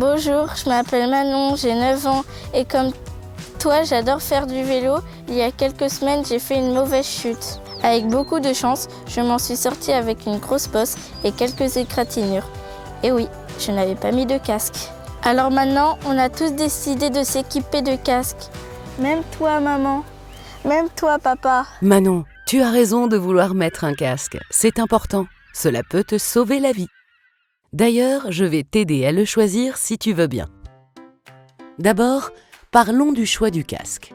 Bonjour, je m'appelle Manon, j'ai 9 ans et comme toi, j'adore faire du vélo. Il y a quelques semaines, j'ai fait une mauvaise chute. Avec beaucoup de chance, je m'en suis sortie avec une grosse bosse et quelques égratignures. Et oui, je n'avais pas mis de casque. Alors maintenant, on a tous décidé de s'équiper de casques. Même toi, maman. Même toi, papa. Manon, tu as raison de vouloir mettre un casque. C'est important. Cela peut te sauver la vie. D'ailleurs, je vais t'aider à le choisir si tu veux bien. D'abord, parlons du choix du casque.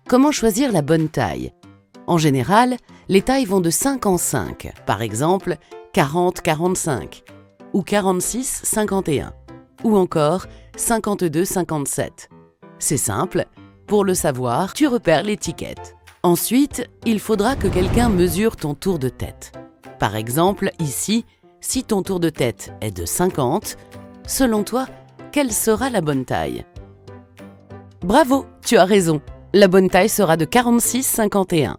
Comment choisir la bonne taille? En général, les tailles vont de 5 en 5, par exemple 40-45, ou 46-51, ou encore 52-57. C'est simple, pour le savoir, tu repères l'étiquette. Ensuite, il faudra que quelqu'un mesure ton tour de tête. Par exemple, ici, si ton tour de tête est de 50, selon toi, quelle sera la bonne taille? Bravo, tu as raison. La bonne taille sera de 46-51.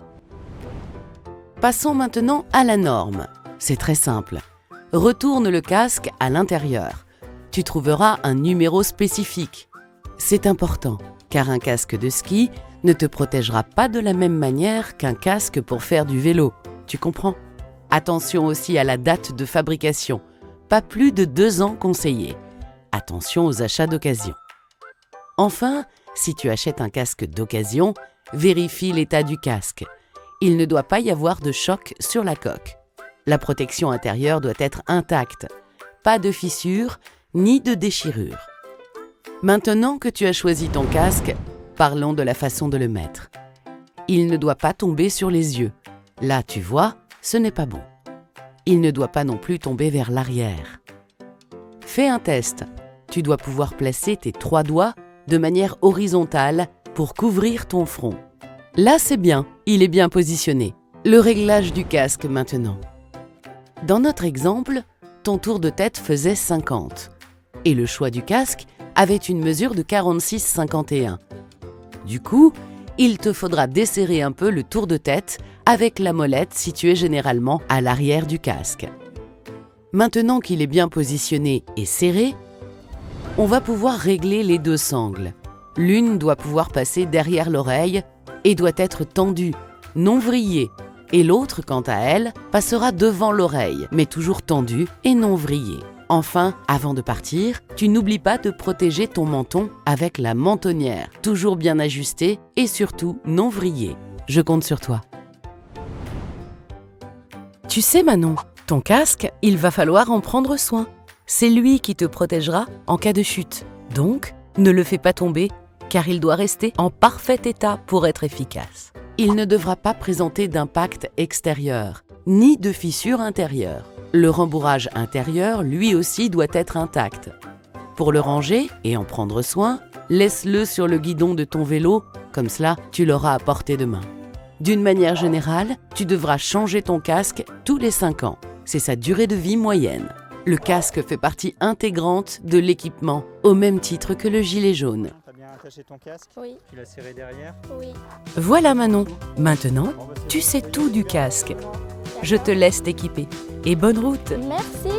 Passons maintenant à la norme. C'est très simple. Retourne le casque à l'intérieur. Tu trouveras un numéro spécifique. C'est important, car un casque de ski ne te protégera pas de la même manière qu'un casque pour faire du vélo. Tu comprends? Attention aussi à la date de fabrication. Pas plus de 2 ans conseillé. Attention aux achats d'occasion. Enfin, si tu achètes un casque d'occasion, vérifie l'état du casque. Il ne doit pas y avoir de choc sur la coque. La protection intérieure doit être intacte. Pas de fissures ni de déchirures. Maintenant que tu as choisi ton casque, parlons de la façon de le mettre. Il ne doit pas tomber sur les yeux. Là, tu vois, ce n'est pas bon. Il ne doit pas non plus tomber vers l'arrière. Fais un test. Tu dois pouvoir placer tes 3 doigts de manière horizontale pour couvrir ton front. Là, c'est bien, il est bien positionné. Le réglage du casque maintenant. Dans notre exemple, ton tour de tête faisait 50 et le choix du casque avait une mesure de 46-51. Du coup, il te faudra desserrer un peu le tour de tête avec la molette située généralement à l'arrière du casque. Maintenant qu'il est bien positionné et serré, on va pouvoir régler les 2 sangles. L'une doit pouvoir passer derrière l'oreille et doit être tendue, non vrillée, et l'autre, quant à elle, passera devant l'oreille, mais toujours tendue et non vrillée. Enfin, avant de partir, tu n'oublies pas de protéger ton menton avec la mentonnière, toujours bien ajustée et surtout non vrillée. Je compte sur toi. Tu sais Manon, ton casque, il va falloir en prendre soin. C'est lui qui te protégera en cas de chute. Donc, ne le fais pas tomber, car il doit rester en parfait état pour être efficace. Il ne devra pas présenter d'impact extérieur, ni de fissure intérieure. Le rembourrage intérieur, lui aussi, doit être intact. Pour le ranger et en prendre soin, laisse-le sur le guidon de ton vélo, comme cela, tu l'auras à portée de main. D'une manière générale, tu devras changer ton casque tous les 5 ans. C'est sa durée de vie moyenne. Le casque fait partie intégrante de l'équipement, au même titre que le gilet jaune. T'as bien attaché ton casque? Oui. Tu l'as serré derrière? Oui. Voilà Manon, maintenant, tu sais tout du casque. Je te laisse t'équiper et bonne route. Merci.